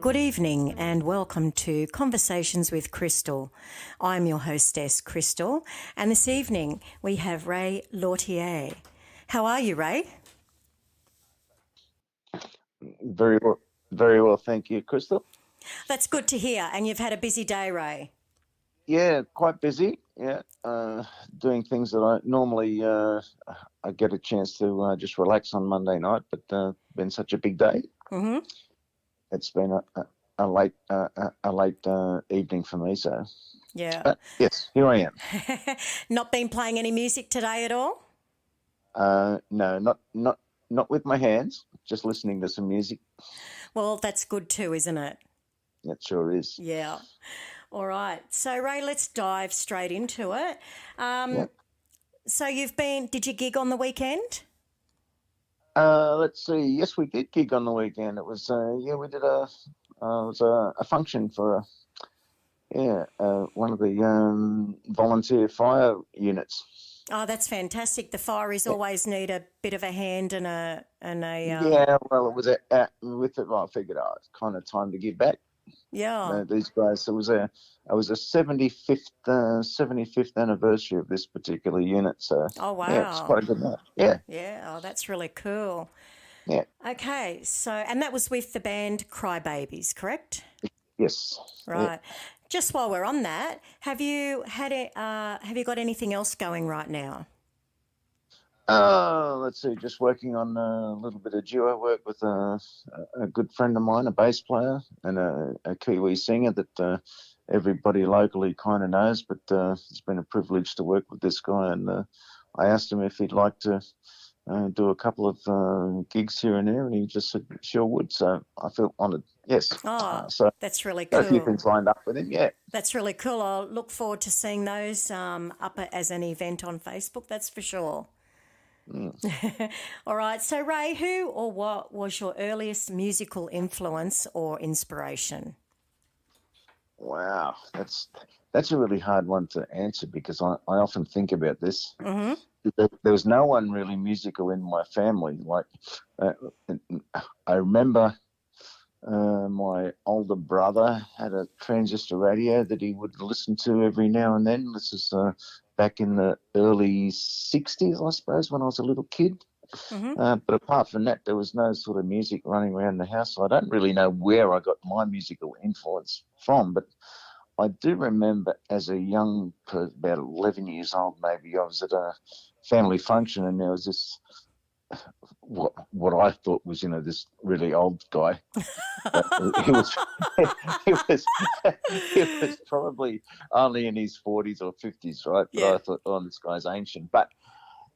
Good evening and welcome to Conversations with Crystal. I'm your hostess, Crystal, and this evening we have Ray Lautier. How are you, Ray? Very well, thank you, Crystal. That's good to hear, and you've had a busy day, Ray. Yeah, quite busy. Yeah, doing things that I normally I get a chance to just relax on Monday night, but been such a big day. Mm-hmm. It's been a late evening for me. So Yeah. but yes, here I am. Not been playing any music today at all? No, not with my hands. Just listening to some music. Well, that's good too, isn't it? That sure is. Yeah. All right. So, Ray, let's dive straight into it. Yeah. So did you gig on the weekend? Let's see. Yes, we did gig on the weekend. It was we did it was a function for one of the volunteer fire units. Oh, that's fantastic. The fireys always need a bit of a hand and a. Yeah, well, it was with it. I figured, it's kind of time to give back. Yeah. These guys. It was a 75th anniversary of this particular unit. So Oh, wow. Yeah, it's quite a good night. Yeah. Yeah. Oh, that's really cool. Yeah. Okay. So, and that was with the band Crybabies, correct? Yes. Right. Yeah. Just while we're on that, have you got anything else going right now? Let's see, just working on a little bit of duo work with a good friend of mine, a bass player, and a Kiwi singer that everybody locally kind of knows, but it's been a privilege to work with this guy, and I asked him if he'd like to do a couple of gigs here and there, and he just said sure would, so I felt honoured, yes. Oh, so that's really cool. Got a few things lined up with him, yeah. That's really cool. I'll look forward to seeing those up as an event on Facebook, that's for sure. All right. So, Ray, who or what was your earliest musical influence or inspiration? Wow, that's a really hard one to answer because I often think about this. Mm-hmm. There was no one really musical in my family. Like, I remember my older brother had a transistor radio that he would listen to every now and then. This is back in the early 60s, I suppose, when I was a little kid. Mm-hmm. But apart from that, there was no sort of music running around the house. So I don't really know where I got my musical influence from, but I do remember as a young, about 11 years old maybe, I was at a family function and there was this, what I thought was, this really old guy. he was probably only in his 40s or 50s, right? But Yeah. I thought, this guy's ancient. But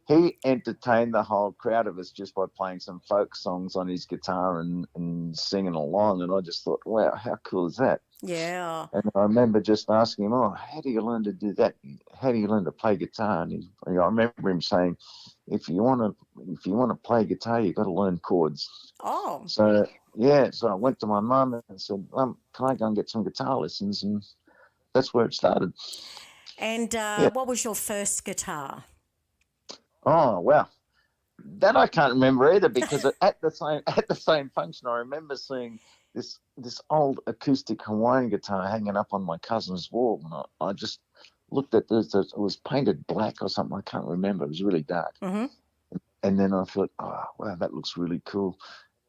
he entertained the whole crowd of us just by playing some folk songs on his guitar and singing along. And I just thought, wow, how cool is that? Yeah. And I remember just asking him, how do you learn to do that? How do you learn to play guitar? And I remember him saying, if you want to play guitar, you've got to learn chords. Oh. So I went to my mum and said, can I go and get some guitar lessons? And that's where it started. And what was your first guitar? Oh, well, that I can't remember either because at the same function, I remember seeing this old acoustic Hawaiian guitar hanging up on my cousin's wall, and I just looked at this. It was painted black or something. I can't remember. It was really dark. Mm-hmm. And then I thought, oh, wow, that looks really cool.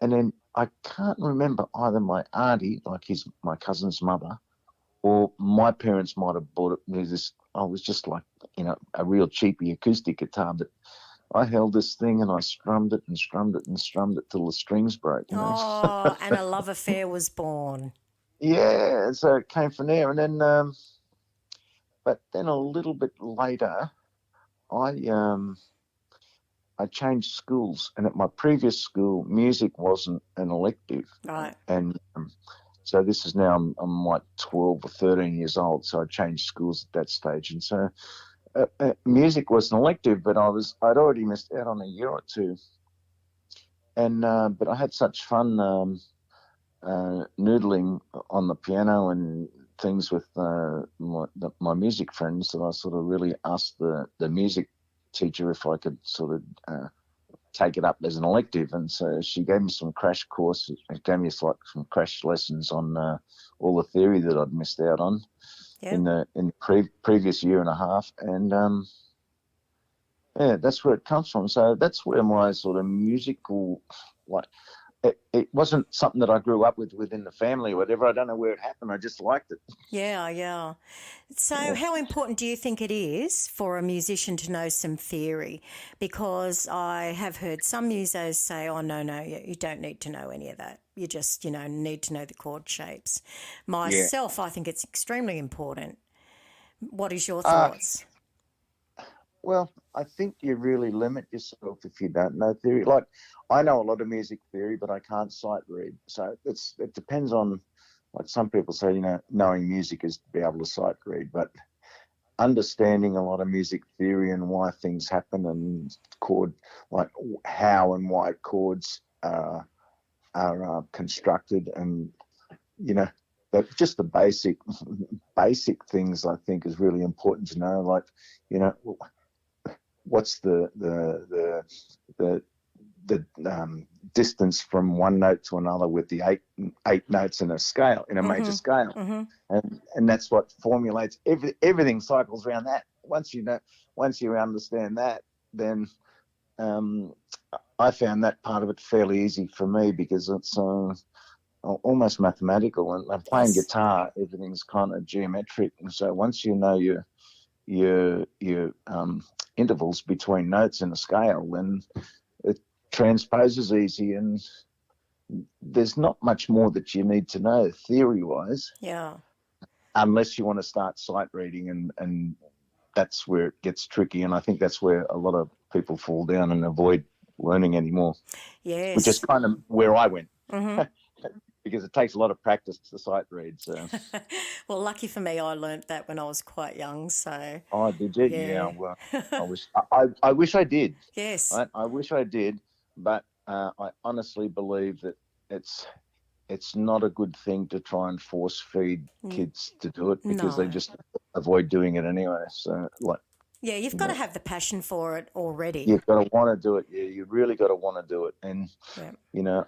And then I can't remember either my auntie, like my cousin's mother, or my parents might have bought me this. I was just like, a real cheapy acoustic guitar, but I held this thing and I strummed it and strummed it and strummed it till the strings broke. Oh, and a love affair was born. Yeah, so it came from there. And then, but then a little bit later, I changed schools. And at my previous school, music wasn't an elective. Right. And so this is now, I'm like 12 or 13 years old. So I changed schools at that stage. And so music was an elective, but I'd already missed out on a year or two. And but I had such fun noodling on the piano and things with my music friends that I sort of really asked the music teacher if I could sort of take it up as an elective, and so she gave me some crash courses. Gave me like some crash lessons on all the theory that I'd missed out on in the previous year and a half, and that's where it comes from. So that's where my sort of musical, like, it wasn't something that I grew up with within the family or whatever. I don't know where it happened. I just liked it. Yeah. So how important do you think it is for a musician to know some theory? Because I have heard some musos say, oh, no, you don't need to know any of that. You just, need to know the chord shapes. Myself, I think it's extremely important. What is your thoughts? Well, I think you really limit yourself if you don't know theory. Like, I know a lot of music theory, but I can't sight read. So it depends on, like some people say, knowing music is to be able to sight read, but understanding a lot of music theory and why things happen and like how and why chords are constructed, and just the basic things I think is really important to know. Like, what's the distance from one note to another with the eight notes in a scale, in a major scale, and that's what formulates everything cycles around that. Once you understand that, then I found that part of it fairly easy for me, because it's almost mathematical. And playing guitar, everything's kind of geometric, and so once you know your intervals between notes in a scale, then it transposes easy, and there's not much more that you need to know theory-wise. Yeah. Unless you want to start sight reading, and that's where it gets tricky, and I think that's where a lot of people fall down and avoid learning anymore. Yes. Which is kind of where I went. Because it takes a lot of practice to sight read. So, well, lucky for me, I learnt that when I was quite young. So, oh, did you? Yeah. Well, I wish I did. Yes. Right? I wish I did, but I honestly believe that it's not a good thing to try and force feed kids to do it, because they just avoid doing it anyway. So, like. Yeah, you've got to have the passion for it already. You've got to want to do it. Yeah, you really got to want to do it. And,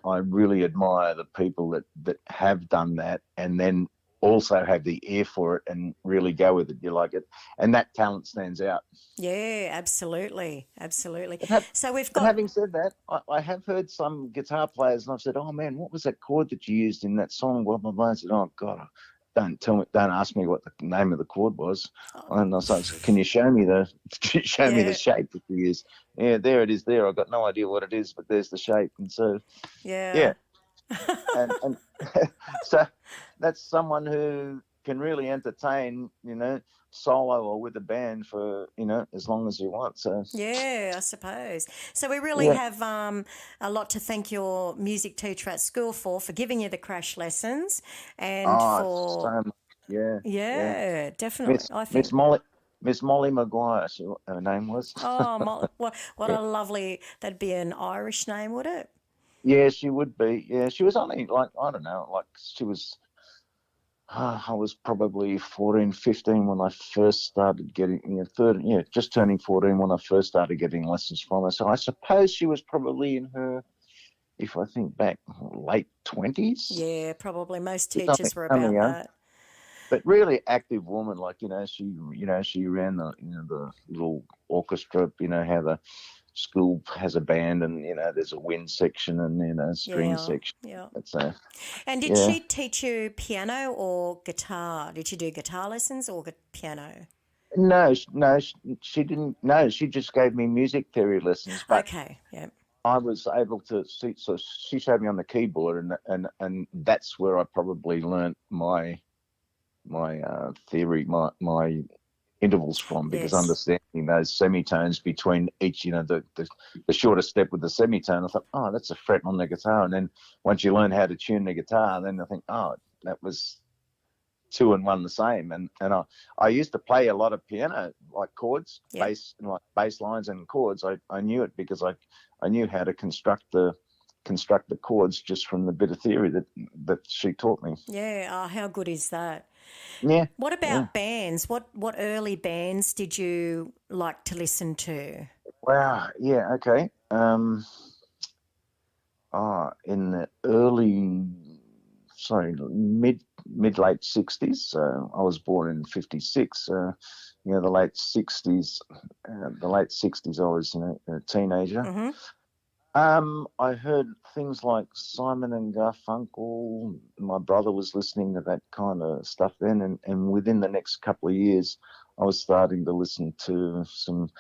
I really admire the people that have done that and then also have the ear for it and really go with it. You like it. And that talent stands out. Yeah, absolutely. So we've got... But having said that, I have heard some guitar players, and I've said, oh, man, what was that chord that you used in that song? Blah, blah, blah. I said, oh, God, don't ask me what the name of the chord was. And I was like, can you show me the shape that you use? Yeah, there it is there. I've got no idea what it is, but there's the shape. And so, yeah. and so that's someone who can really entertain, solo or with a band for, as long as you want. So yeah, I suppose. So we really have a lot to thank your music teacher at school for giving you the crash lessons and for definitely. I think Miss Molly Maguire, her name was. Oh, what a lovely! That'd be an Irish name, would it? Yeah, she would be. Yeah, she was only like, I don't know, like she was. I was probably 14, 15 when I first started getting, just turning 14 when I first started getting lessons from her. So I suppose she was probably in her, if I think back, late 20s. Yeah, probably. Most teachers were about that. But really active woman, like, she ran the little orchestra, how the school has a band and, there's a wind section and, string section. Yeah. And did she teach you piano or guitar? Did she do guitar lessons or piano? No, she didn't. No, she just gave me music theory lessons. But okay, yeah. I was able to see, so she showed me on the keyboard and that's where I probably learnt my theory, my intervals from, because understanding those semitones between each, the shorter step with the semitone, I thought, oh, that's a fret on the guitar. And then once you learn how to tune the guitar, then I think, oh, that was 2 and 1 the same. And I used to play a lot of piano, like chords, bass lines and chords. I knew it because I knew how to construct the chords just from the bit of theory that she taught me. Yeah, how good is that? Yeah. What about bands? What early bands did you like to listen to? Wow, yeah, okay. In the mid late 60s. So I was born in 56. The late 60s. The late 60s, I was a teenager. Mm-hmm. I heard things like Simon and Garfunkel. My brother was listening to that kind of stuff then, and within the next couple of years, I was starting to listen to some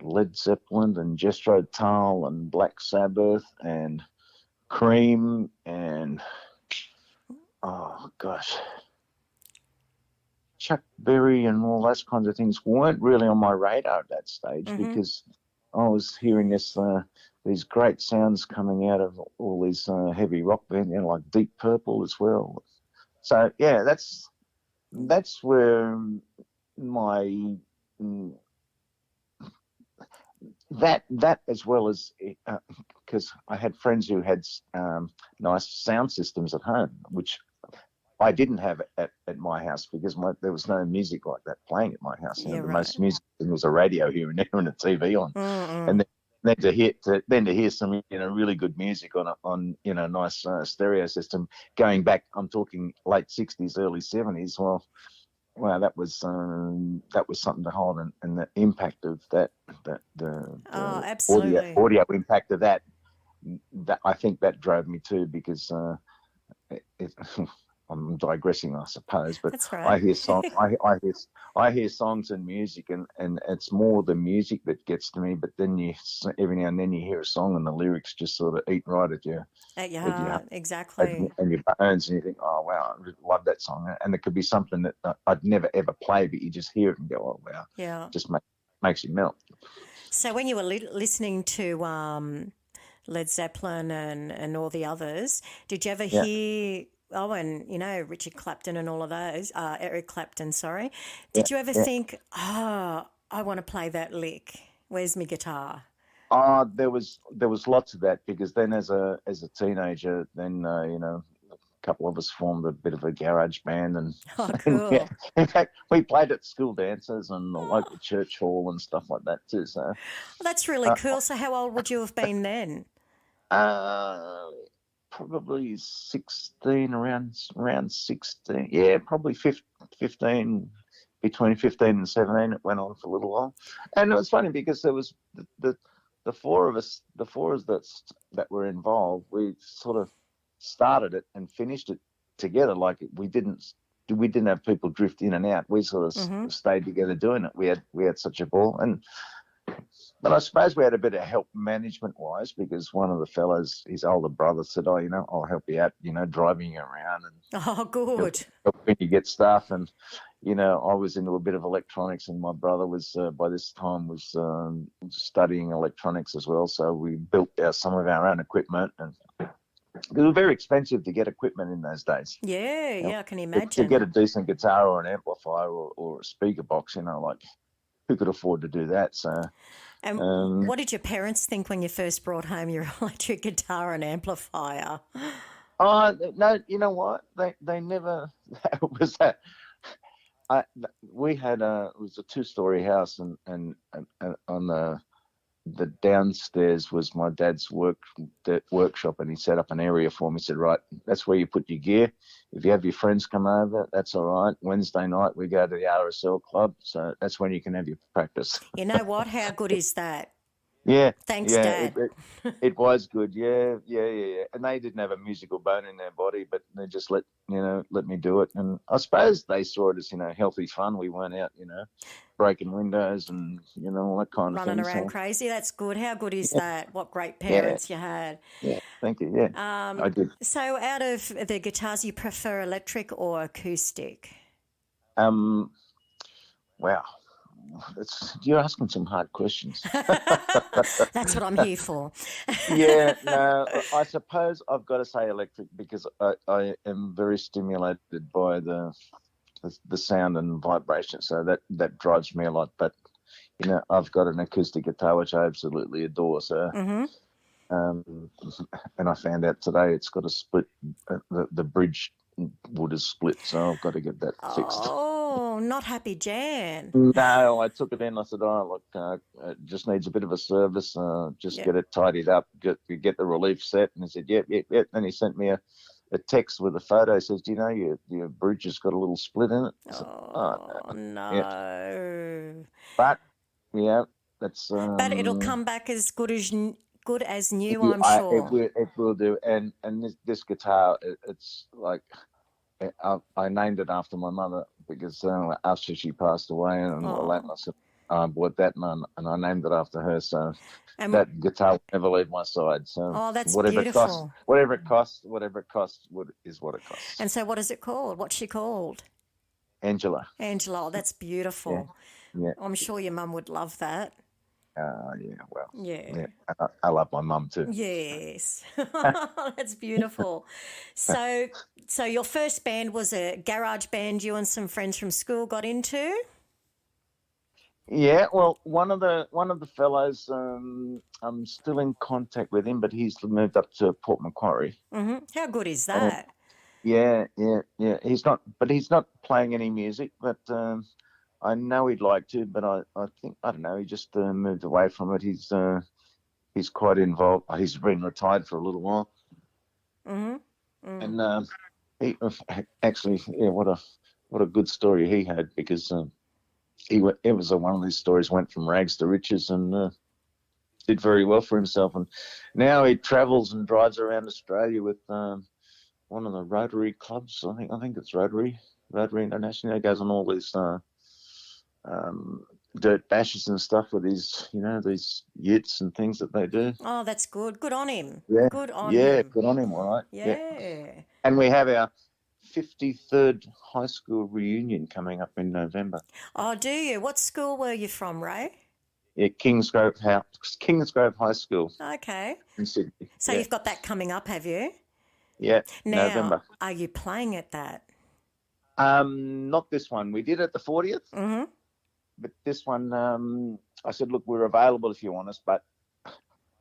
Led Zeppelin and Jethro Tull and Black Sabbath and Cream and oh gosh, Chuck Berry and all those kinds of things weren't really on my radar at that stage because I was hearing these great sounds coming out of all these heavy rock bands, like Deep Purple as well. So yeah, that's where my that as well as because I had friends who had nice sound systems at home, which I didn't have at my house because there was no music like that playing at my house. Yeah, The right. most music was a radio here and there and a TV on, and then to hear some really good music on nice stereo system going back. I'm talking late 60s, early 70s. Well, that was something to hold, and the impact of the absolutely. audio impact of that I think that drove me too, because I'm digressing, I suppose, but That's right. I hear songs and music, and it's more the music that gets to me. But then every now and then you hear a song and the lyrics just sort of eat right at your heart, exactly, and your bones, and you think, oh wow, I love that song. And it could be something that I'd never ever play, but you just hear it and go, oh wow, yeah, just makes you melt. So when you were listening to Led Zeppelin and all the others, did you ever hear? Oh, and Richard Clapton and all of those. Eric Clapton, sorry. Did you ever think, I want to play that lick? Where's my guitar? There was lots of that, because then as a teenager, then a couple of us formed a bit of a garage band, and cool. In fact, we played at school dances and the local church hall and stuff like that too. So well, that's really cool. So how old would you have been then? Probably 16, around 16. Yeah, probably 15, between 15 and 17. It went on for a little while, and it was funny because there was the four of us that were involved. We sort of started it and finished it together. Like we didn't have people drift in and out. We sort of stayed together doing it. We had such a ball. But I suppose we had a bit of help management wise, because one of the fellows, his older brother, said, "Oh, I'll help you out, driving you around and good. help when you get stuff." And I was into a bit of electronics, and my brother was by this time was studying electronics as well. So we built some of our own equipment, and it was very expensive to get equipment in those days. Yeah, I can imagine. To get a decent guitar or an amplifier or a speaker box, like who could afford to do that? So. And what did your parents think when you first brought home your electric guitar and amplifier? No, you know what? They never. That was that. We had it was a 2-story house, and on the downstairs was my dad's workshop, and he set up an area for me. He said, right, that's where you put your gear. If you have your friends come over, that's all right. Wednesday night we go to the RSL club, so that's when you can have your practice. You know what? How good is that? Yeah. Thanks, Dad. It was good. Yeah. And they didn't have a musical bone in their body, but they just let me do it. And I suppose they saw it as, healthy fun. We weren't out, breaking windows and, all that kind of thing. Running around crazy. That's good. How good is that? What great parents you had. Yeah, thank you. Yeah, I did. So out of the guitars, you prefer electric or acoustic? Wow. You're asking some hard questions. That's what I'm here for. Yeah, no, I suppose I've got to say electric, because I am very stimulated by the sound and vibration, so that drives me a lot. But I've got an acoustic guitar which I absolutely adore. So, and I found out today it's got a split. The bridge wood is split, so I've got to get that fixed. Oh, Oh, not happy Jan. No, I took it in. I said, "Oh, look, it just needs a bit of a service. Just Yep. get it tidied up, get the relief set." And he said, "Yep, yep, yep." Then he sent me a text with a photo. He says, "Do you know your bridge has got a little split in it?" I said, "Oh, Oh, no." Yeah, no. but yeah, that's But it'll come back as good as new, I'm it sure. will do. And this guitar, it's like I named it after my mother because after she passed away and all that, Oh, I said I bought that and I named it after her. So and that guitar will never leave my side. So oh, that's whatever it costs, beautiful. is what it costs. And so, what is it called? What's she called? Angela. Angela. Oh, that's Yeah, beautiful. yeah. I'm sure your mum would love that. Yeah. Well, Yeah. yeah. I love my mum too. Yes. That's beautiful. So, so your first band was a garage band you and some friends from school got into? Yeah, well, one of the fellows, I'm still in contact with him, but he's moved up to Port Macquarie. How good is And that? yeah. He's not playing any music, but I know he'd like to, but I think I don't know. He just moved away from it. He's quite involved. He's been retired for a little while, and he actually, yeah, what a good story he had because it was one of these stories. Went from rags to riches and did very well for himself. And now he travels and drives around Australia with one of the Rotary clubs. I think it's Rotary International. He goes on all these dirt bashes and stuff with these utes and things that they do. Oh, that's good. Good on him. Yeah, Good on yeah, him. good on him. All right. Yeah, Yeah. and we have our 53rd high school reunion coming up in November. Oh, do you? What school were you from, Ray? Yeah, Kingsgrove High School Okay. in Sydney. So Yeah, you've got that coming up, have you? yeah, Now, November. are you playing at that? Not this one. We did at the 40th, Mm-hmm. but this one, I said, look, we're available if you want us, but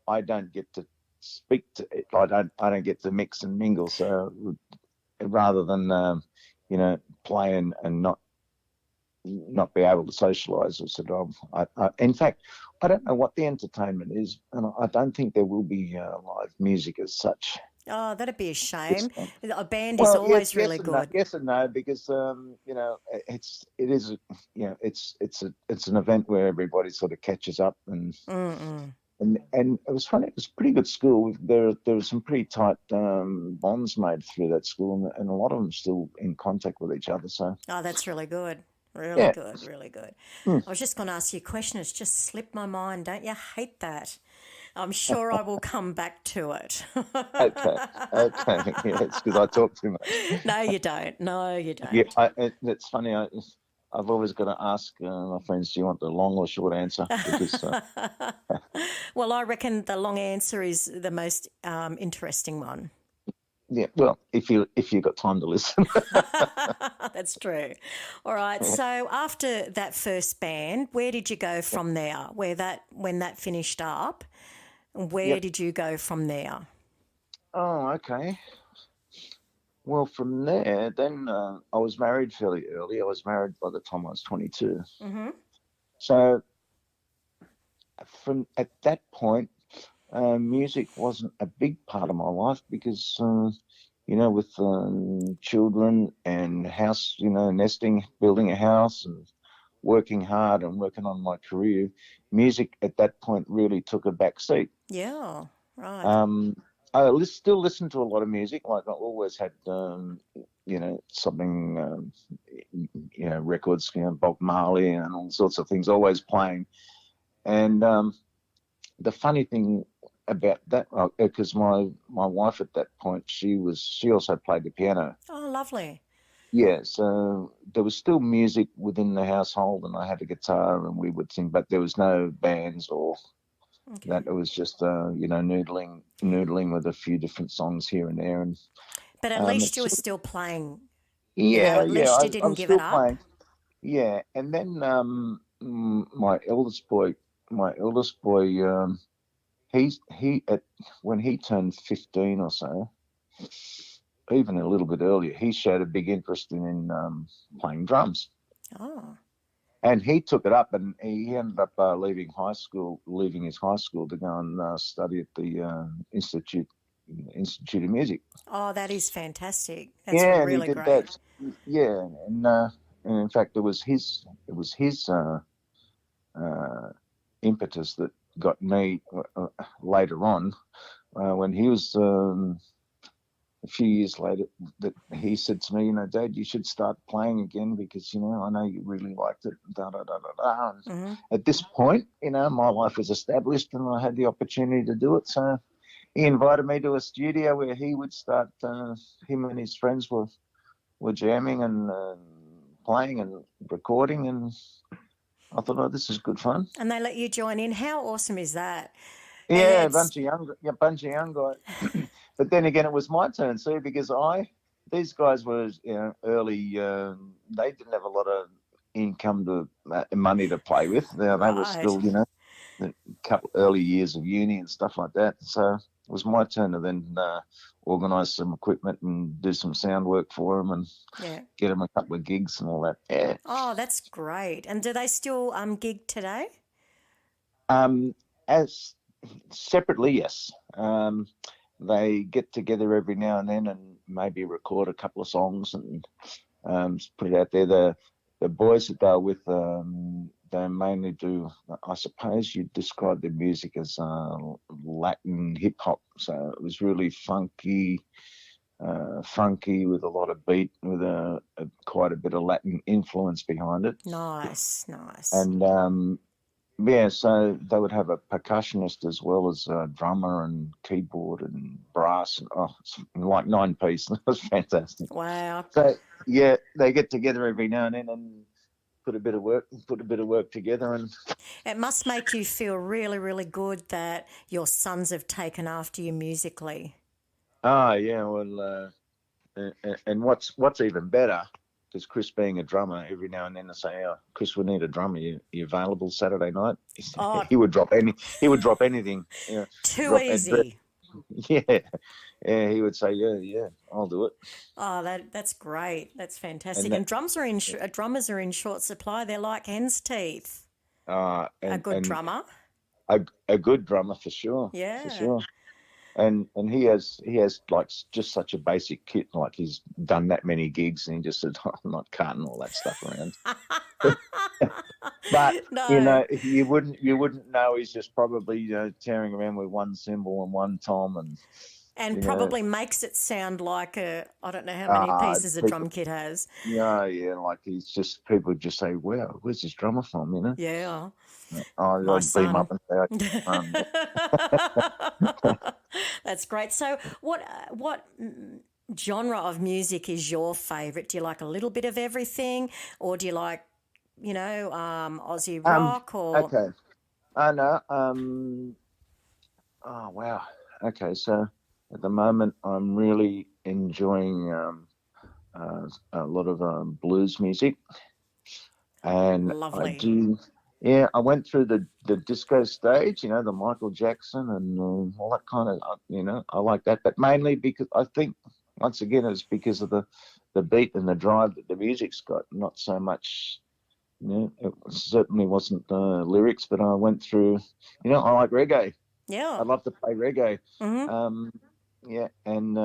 I don't get to speak to it. I don't get to mix and mingle. So rather than play and not be able to socialise, I said, in fact, I don't know what the entertainment is, and I don't think there will be live music as such. Oh, that'd be a shame. A band is Well, always really and no, good. yes and no, because it's an event where everybody sort of catches up and it was funny. It was a pretty good school. There were some pretty tight bonds made through that school, and a lot of them still in contact with each other. So Oh, that's really good. Really yeah. good, really good. Hmm. I was just going to ask you a question. It's just slipped my mind. Don't you hate that? I'm sure I will come back to it. Okay. Yeah, it's because I talk too much. No, you don't. No, you Yeah, don't. it's funny. I've always got to ask my friends, do you want the long or short answer? Because Well, I reckon the long answer is the most interesting one. yeah, well, if you got time to listen. That's true. All right. So after that first band, where did you go from there? When that finished up, where Yep. did you go from there? Oh, okay. Well, from there, then I was married fairly early. I was married by the time I was 22. Mm-hmm. So from at that point, music wasn't a big part of my life because, with children and house, nesting, building a house and working hard and working on my career, music at that point really took a back seat. Yeah. Right. I still listen to a lot of music. Like I always had, something, records, Bob Marley and all sorts of things always playing. And the funny thing about that, because my wife at that point, she also played the piano. Oh, lovely. Yeah, so there was still music within the household, and I had a guitar, and we would sing, but there was no bands or Okay. that. It was just noodling with a few different songs here and there, and But at least you were still playing. yeah, At least you I didn't was give it still up. playing. Yeah, and then my eldest boy, when he turned 15 or so, even a little bit earlier, he showed a big interest in playing drums. Oh. And he took it up, and he ended up leaving his high school to go and study at the Institute of Music. Oh, that is fantastic. That's Yeah, and he really did great. that. Yeah, and in fact, it was his impetus that got me later on when he was a few years later, that he said to me, Dad, you should start playing again because, I know you really liked it. Da, da, da, da, da. Mm-hmm. At this point, my life was established and I had the opportunity to do it. So he invited me to a studio where he would start, him and his friends were jamming and playing and recording, and I thought, this is good fun. And they let you join in. How awesome is that? Yeah, a bunch of young guys. But then again, it was my turn, see, because these guys were, early. They didn't have a lot of income money to play with. They were still, a couple early years of uni and stuff like that. So it was my turn to then organise some equipment and do some sound work for them and get them a couple of gigs and all that. Yeah. Oh, that's great. And do they still gig today? As separately, yes. They get together every now and then and maybe record a couple of songs and put it out there. The boys that they're with, they mainly do, I suppose you'd describe their music as Latin hip hop. So it was really funky with a lot of beat, with quite a bit of Latin influence behind it. Nice. And yeah, so they would have a percussionist as well as a drummer and keyboard and brass. And, it's like 9-piece. That was fantastic. Wow. So yeah, they get together every now and then and put a bit of work together. And it must make you feel really, really good that your sons have taken after you musically. Oh yeah, well, and what's even better, because Chris being a drummer, every now and then they say, Chris, we need a drummer. You available Saturday night? He would drop anything. Too easy. Yeah, he would say, yeah, I'll do it. Oh, that's great. That's fantastic. And drummers are in short supply. They're like hen's teeth. A good drummer. A good drummer for sure. Yeah. For sure. And he has like just such a basic kit, like he's done that many gigs and he just said, I'm not carting all that stuff around. But no. you wouldn't know he's just probably tearing around with one cymbal and one tom and probably makes it sound like I don't know how many pieces a drum kit has. Yeah, like he's just, people just say, wow, where's this drummer from, Yeah. I'd beam up and say, That's great. So what genre of music is your favourite? Do you like a little bit of everything, or do you like, Aussie rock or? Okay. I know. Oh, wow. Okay, so at the moment I'm really enjoying a lot of blues music. And lovely. I went through the disco stage, the Michael Jackson and all that kind of, I like that. But mainly because I think, once again, it's because of the beat and the drive that the music's got, not so much, it certainly wasn't lyrics, but I went through, I like reggae. Yeah. I love to play reggae. Mm-hmm. And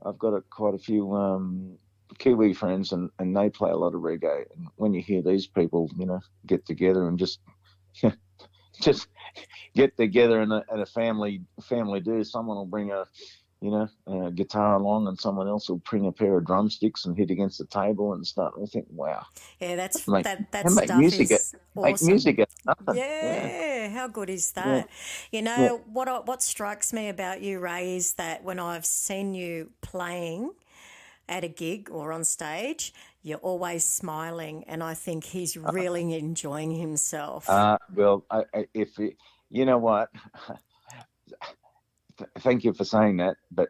I've got quite a few Kiwi friends, and they play a lot of reggae. And when you hear these people, get together and just get together and a family do, someone will bring a guitar along, and someone else will bring a pair of drumsticks and hit against the table and start. I think, wow. Yeah, that stuff music is awesome. Make music out of nothing. Yeah, how good is that? Yeah. What strikes me about you, Ray, is that when I've seen you playing at a gig or on stage, you're always smiling, and I think he's really enjoying himself. Well, you know what? Thank you for saying that. But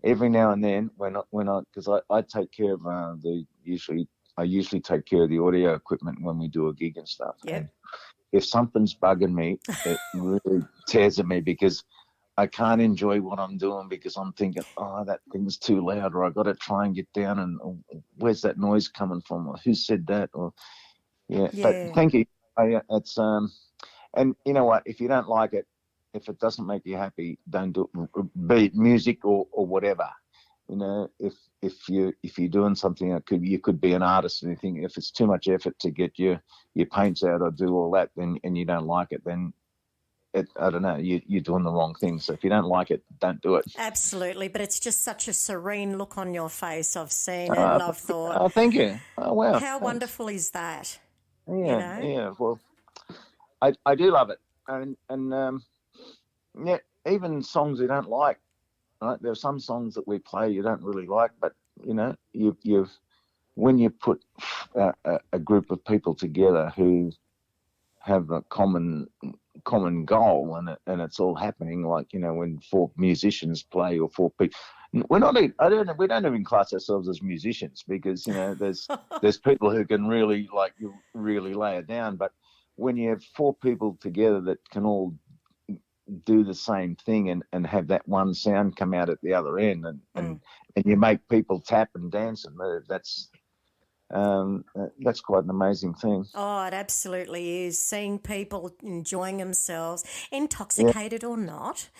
every now and then, because I take care of I usually take care of the audio equipment when we do a gig and stuff. Yeah. And if something's bugging me, it really tears at me, because I can't enjoy what I'm doing because I'm thinking, that thing's too loud, or I got to try and get down and where's that noise coming from, or who said that, or Yeah, but Yeah. thank you. It's and you know what? If you don't like it, if it doesn't make you happy, don't do it. Be it music or whatever. You know, if you're doing something that you could be an artist and you think if it's too much effort to get your paints out or do all that, then and you don't like it, then I don't know, you're doing the wrong thing. So if you don't like it, don't do it. Absolutely, but it's just such a serene look on your face. I've seen it and I've thought, Thank you. Oh wow, how thanks. wonderful is that? You Yeah, know? yeah. Well, I do love it, and yeah, even songs you don't like. Right, there are some songs that we play you don't really like, but you know, you've when you put a group of people together who have a common goal and it's all happening, like, you know, when four musicians play or four people, we're not we don't even class ourselves as musicians, because you know there's people who can really, like, you really lay it down, but when you have four people together that can all do the same thing and have that one sound come out at the other end, and you make people tap and dance and move, that's quite an amazing thing. Oh, it absolutely is. Seeing people enjoying themselves, Yeah. intoxicated or not.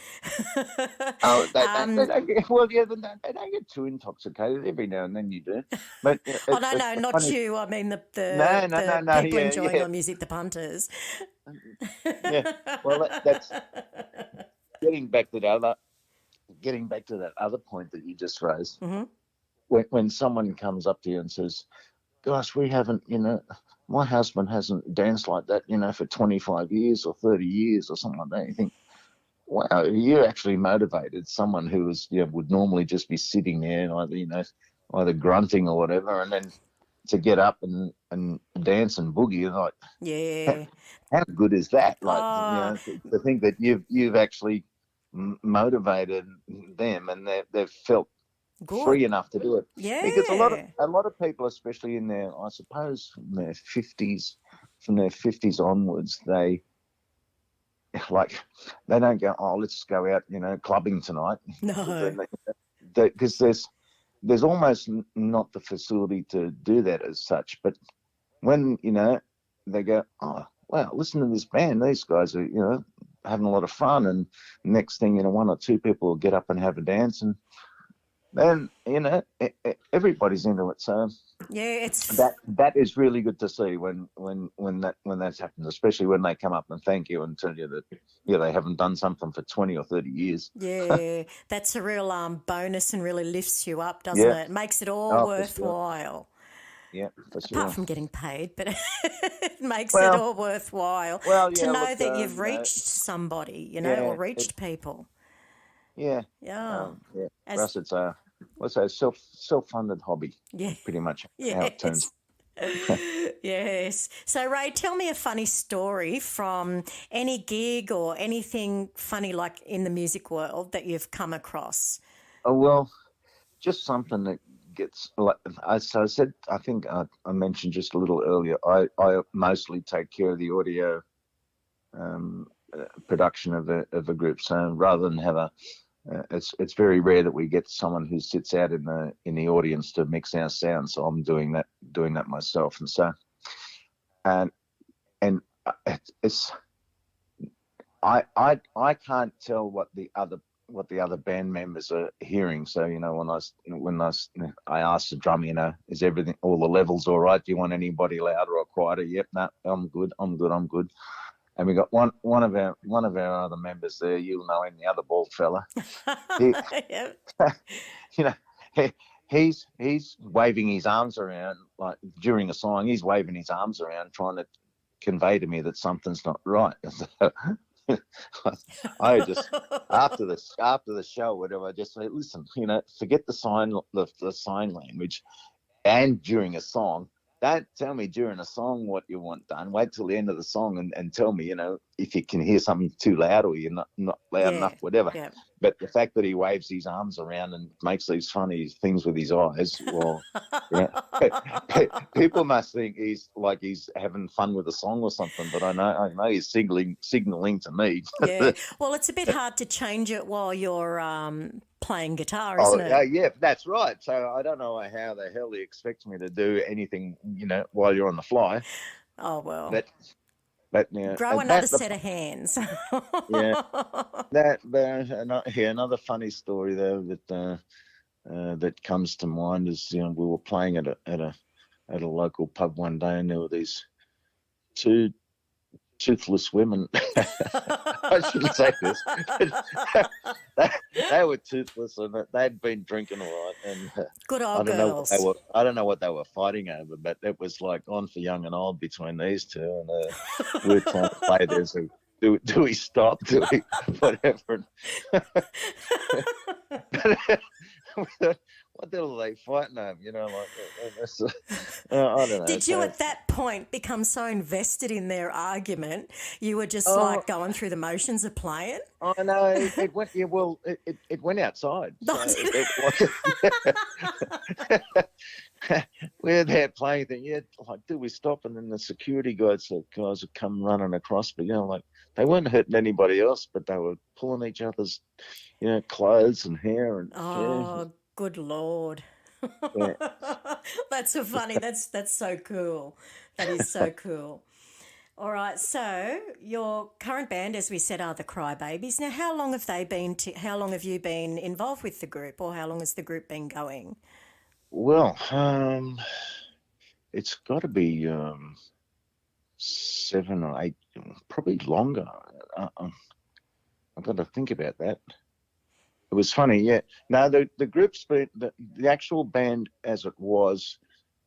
Oh, they don't get, well, yeah, they don't get too intoxicated. Every now and then you do, but Oh, no, it's not funny. you. I mean No, the no, people yeah, enjoying yeah, our music, the punters. yeah. Well, that's getting back to that other point that you just raised. Mm-hmm. When someone comes up to you and says, "Gosh, we haven't, you know, my husband hasn't danced like that, you know, for 25 years or 30 years or something like that," you think, wow, you actually motivated someone who was, you know, would normally just be sitting there and either, you know, either grunting or whatever, and then to get up and dance and boogie, and like, Yeah. how good is that? Like, you Oh, know, to think that you've actually motivated them, and they've felt good. free enough to do it, because Yeah. a lot of people, especially in their, I suppose, from their 50s onwards, they like, they don't go, oh, let's go out, you know, clubbing tonight, No. because there's almost not the facility to do that as such. But when, you know, they go, oh wow, listen to this band, these guys are, you know, having a lot of fun, and next thing you know, one or two people will get up and have a dance, and then, you know, everybody's into it. So Yeah, that is really good to see when that happens, especially when they come up and thank you and tell you that, yeah, they haven't done something for 20 or 30 years. yeah, that's a real bonus and really lifts you up, doesn't Yeah. it? Makes it all Oh, for sure. worthwhile. Yeah, for Apart sure. from getting paid, but it makes it Well, all worthwhile to yeah, know look, that you've you know, reached somebody, you know, or yeah, reached people. yeah, Yeah. yeah. For As us, it's a, what's that, self-funded hobby, yeah. pretty much how it turns. Yes. Yes. So, Ray, tell me a funny story from any gig or anything funny like in the music world that you've come across. Oh, well, just something that gets, like, so I said, I think I mentioned just a little earlier, I mostly take care of the audio production of a group. So rather than have it's very rare that we get someone who sits out in the audience to mix our sound. So I'm doing that myself, and so and it's I can't tell what the other band members are hearing. So, you know, I asked the drummer, you know, is everything, all the levels all right? Do you want anybody louder or quieter? Yep, no, I'm good. And we got one of our other members there. You'll know him, the other bald fella. He, Yep. you know, he's waving his arms around, like during a song. He's waving his arms around, trying to convey to me that something's not right. I just, after the show, whatever, I just say, listen, you know, forget the sign language, and during a song, don't tell me during a song what you want done. Wait till the end of the song and tell me, you know, if you can hear something too loud or you're not loud Yeah. enough, whatever. Yeah. But the fact that he waves his arms around and makes these funny things with his eyes, well, you know, people must think he's having fun with a song or something. But I know he's signaling to me. Yeah. Well, it's a bit hard to change it while you're playing guitar, Oh, isn't it? yeah, that's right. So I don't know how the hell he expects me to do anything, you know, while you're on the fly. Oh, well. But yeah, Grow another set of hands. yeah, another funny story though that comes to mind is, we were playing at a local pub one day, and there were these two toothless women. I shouldn't say this. They were toothless, and they'd been drinking a lot. And Good I old don't know what they girls. were. I don't know what they were fighting over, but it was like on for young and old between these two. And we were trying to play this. Do we stop? Do we whatever? What the hell are they fighting over? I don't know. Did you at that point become so invested in their argument you were just Oh, going through the motions of playing? I know it went. Yeah, well, it went outside. So we're there playing. Yeah, like, do we stop? And then the security guys would come running across, but like they weren't hurting anybody else, but they were pulling each other's, clothes and hair and Oh, good Lord. yeah. That's so funny. That's so cool. That is so cool. All right, so your current band, as we said, are the Crybabies. Now, how long have you been involved with the group, or how long has the group been going? Well, it's got to be 7 or 8, probably longer. I've got to think about that. It was funny, yeah. Now the group's been the actual band as it was.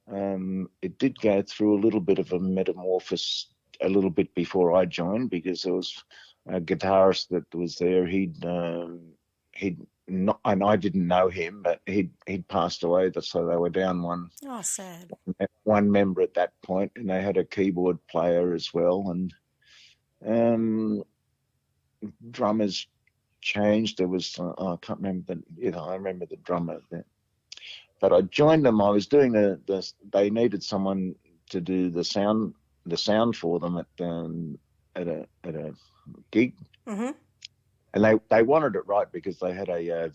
It did go through a little bit of a metamorphosis a little bit before I joined, because there was a guitarist that was there. He'd not, and I didn't know him, but he'd passed away. So they were down Oh, sad. one member at that point, and they had a keyboard player as well, and drummers changed. There was I can't remember I remember the drummer then. But I joined them. I was doing they needed someone to do the sound for them at a gig, Mm-hmm. and they wanted it right because they had a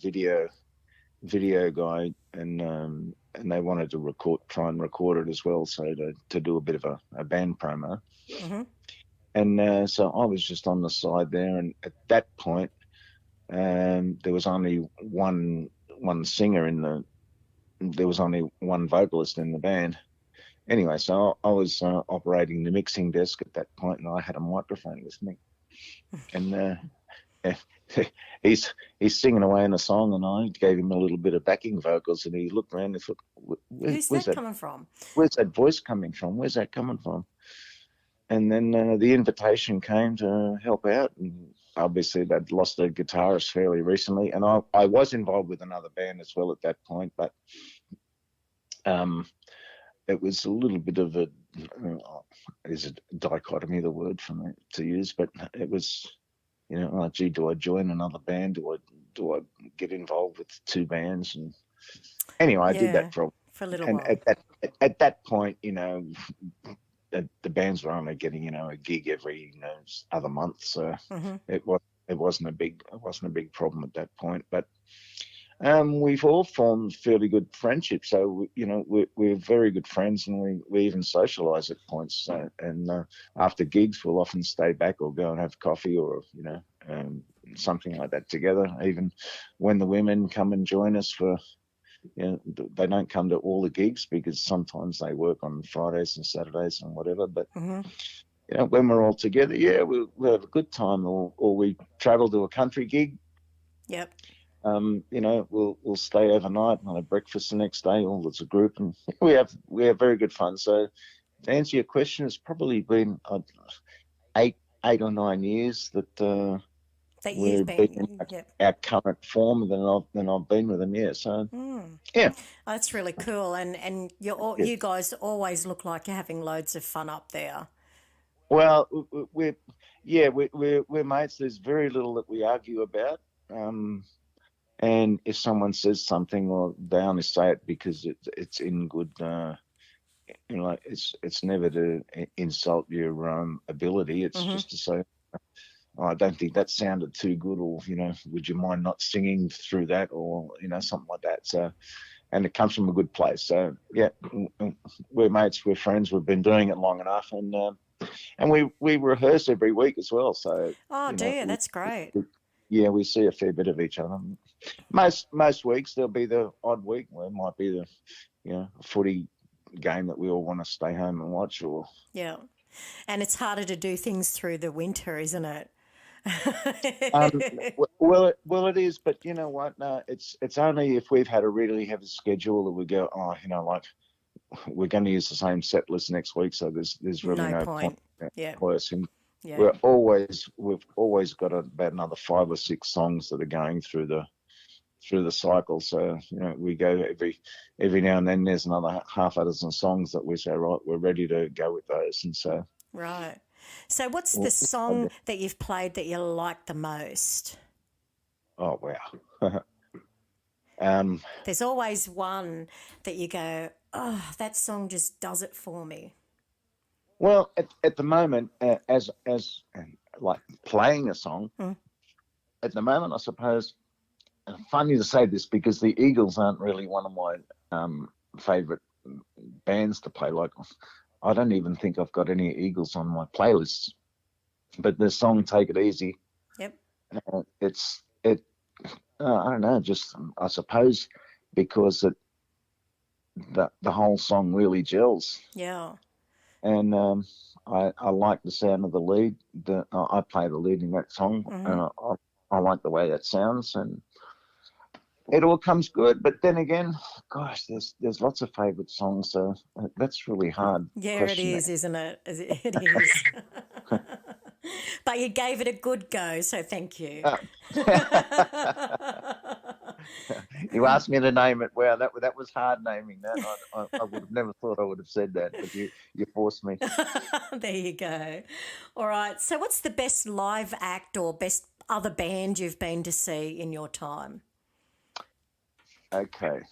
video guy, and they wanted to try and record it as well, so to do a bit of a band promo. Mm-hmm. And so I was just on the side there, and at that point, there was only one singer there was only one vocalist in the band. Anyway, so I was operating the mixing desk at that point, and I had a microphone with me, and he's singing away in a song, and I gave him a little bit of backing vocals, and he looked around and thought, Who's that coming from? Where's that voice coming from? Where's that coming from? And then the invitation came to help out, and obviously they'd lost their guitarist fairly recently, and I was involved with another band as well at that point, but it was a little bit of a is it dichotomy the word for me to use, but it was, gee, do I join another band? Do I get involved with two bands? And anyway, I did that for a little and while. At that point, the bands were only getting a gig every other month, so Mm-hmm. it wasn't a big problem at that point. But we've all formed fairly good friendships, so we're very good friends, and we even socialise at points. So, and after gigs, we'll often stay back or go and have coffee, or something like that together. Even when the women come and join us for. They don't come to all the gigs because sometimes they work on Fridays and Saturdays and whatever. But Mm-hmm. when we're all together, we'll have a good time, or we travel to a country gig. Yep. We'll stay overnight and have breakfast the next day, all as a group, and we have very good fun. So to answer your question, it's probably been 8 or 9 years that you've been our current form than I've been with them. Yeah. So yeah, that's really cool, and you guys always look like you're having loads of fun up there. Well, we're mates. There's very little that we argue about. And if someone says something, well, they only say it because it's in good. It's never to insult your ability. It's just to say, I don't think that sounded too good, or would you mind not singing through that, or something like that. So and it comes from a good place. So yeah, we're mates, we're friends. We've been doing it long enough, and we rehearse every week as well. So Oh, you know, dear, that's great. yeah, we see a fair bit of each other. Most weeks there'll be the odd week where it might be the footy game that we all want to stay home and watch, or Yeah. And it's harder to do things through the winter, isn't it? well, it is, but you know what? No, it's only if we've had a really heavy schedule that we go, like we're going to use the same set list next week, so there's really No no point. point Yeah. rehearsing. Yeah. We've always got about another 5 or 6 songs that are going through the cycle. So we go every now and then. There's another half a dozen songs that we say, right, we're ready to go with those, and so. Right. So what's the song that you've played that you like the most? Oh, wow. There's always one that you go, oh, that song just does it for me. Well, at the moment, as like playing a song, at the moment, I suppose, funny to say this because the Eagles aren't really one of my favourite bands to play. Like, I don't even think I've got any Eagles on my playlists. But the song "Take It Easy," yep, I don't know, just I suppose because the whole song really gels. Yeah. And I like the sound of the lead. I play the lead in that song, and I like the way that sounds, and it all comes good. But then again, gosh, there's lots of favourite songs, so that's really hard. Yeah, it is, isn't it? It is. But you gave it a good go, so thank you. You asked me to name it. Wow, that was hard naming that. I would have never thought I would have said that, but you forced me. There you go. All right. So what's the best live act or best other band you've been to see in your time? Okay.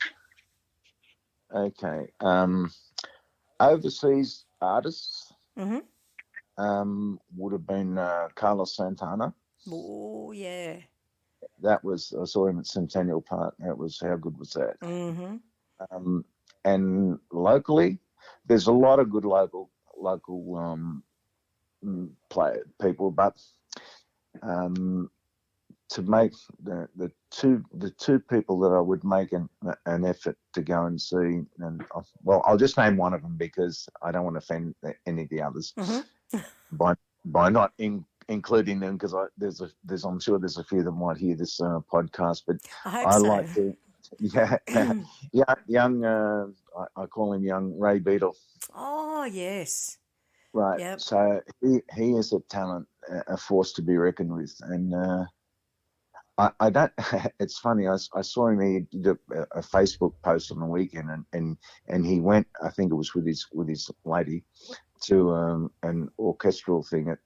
Overseas artists would have been Carlos Santana. Oh, yeah. I saw him at Centennial Park. How good was that? Mm-hmm. And locally, there's a lot of good local people, but to make the two people that I would make an effort to go and see, and I'll just name one of them because I don't want to offend any of the others by not including them, because I'm sure there's a few that might hear this podcast, but I hope so. like to young I call him young Ray Beadle. Oh, yes. Right. Yep. So he is a talent, a force to be reckoned with, and I don't. It's funny. I saw him. He did a Facebook post on the weekend, and he went. I think it was with his lady to an orchestral thing at.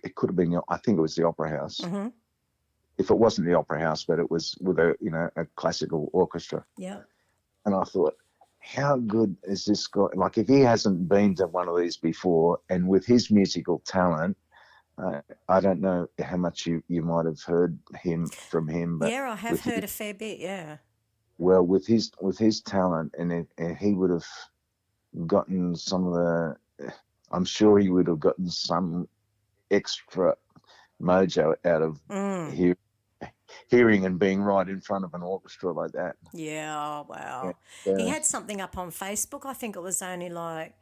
It could have been. I think it was the Opera House. Mm-hmm. If it wasn't the Opera House, but it was with a classical orchestra. Yeah. And I thought, how good is this guy? Like, if he hasn't been to one of these before, and with his musical talent. I don't know how much you might have heard from him, but yeah, I have heard a fair bit. Yeah. Well, with his talent, and he would have gotten some of the. I'm sure he would have gotten some extra mojo out of hearing and being right in front of an orchestra like that. Yeah. Oh, wow. Yeah. He had something up on Facebook. I think it was only like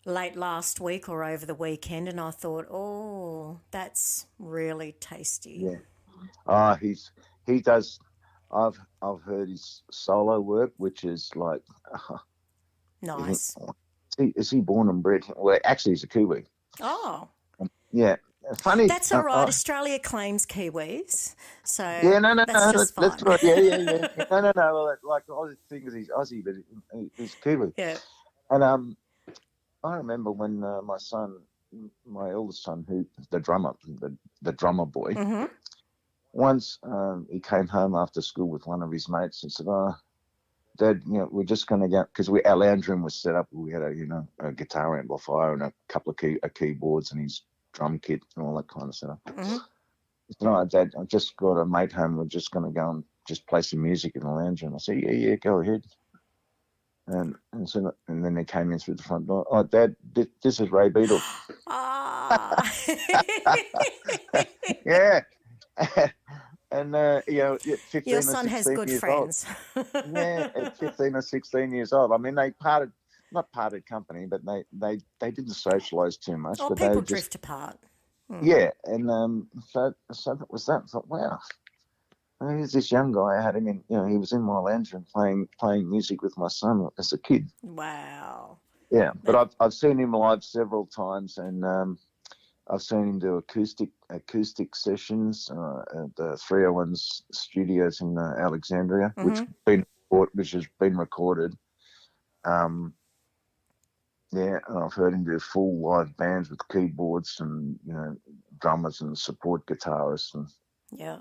late last week or over the weekend, and I thought, oh, that's really tasty. Yeah. He does. I've heard his solo work, which is like nice. Is he born and bred? Well, actually, he's a Kiwi. Oh. Yeah. Funny. That's all right. Australia claims Kiwis, so that's just fine. That's right. Yeah. No. Well, like I think he's Aussie, but he's Kiwi. Yeah. And I remember when my eldest son, who the drummer boy, once he came home after school with one of his mates and said, "Oh, Dad, we're just going to go," because our lounge room was set up. We had a guitar amplifier and a couple of keyboards and his drum kit and all that kind of stuff. He said, "Oh, Dad, I just got a mate home. We're just going to go and just play some music in the lounge room? I said, yeah, go ahead. And then they came in through the front door. Oh, Dad, this is Ray Beadle. Ah. Yeah. And, 15 Your or son 16 has good years friends. old. Yeah, at 15 or 16 years old. I mean, they not parted company, but they didn't socialise too much. Or but they people just, drift apart. yeah. And so that was that. I thought, wow. Here's this young guy. I had him in, he was in my lounge room playing music with my son as a kid. Wow. Yeah, but I've seen him live several times, and I've seen him do acoustic sessions at the 301's studios in Alexandria, which has been recorded. Yeah, and I've heard him do full live bands with keyboards and drummers and support guitarists. And yeah,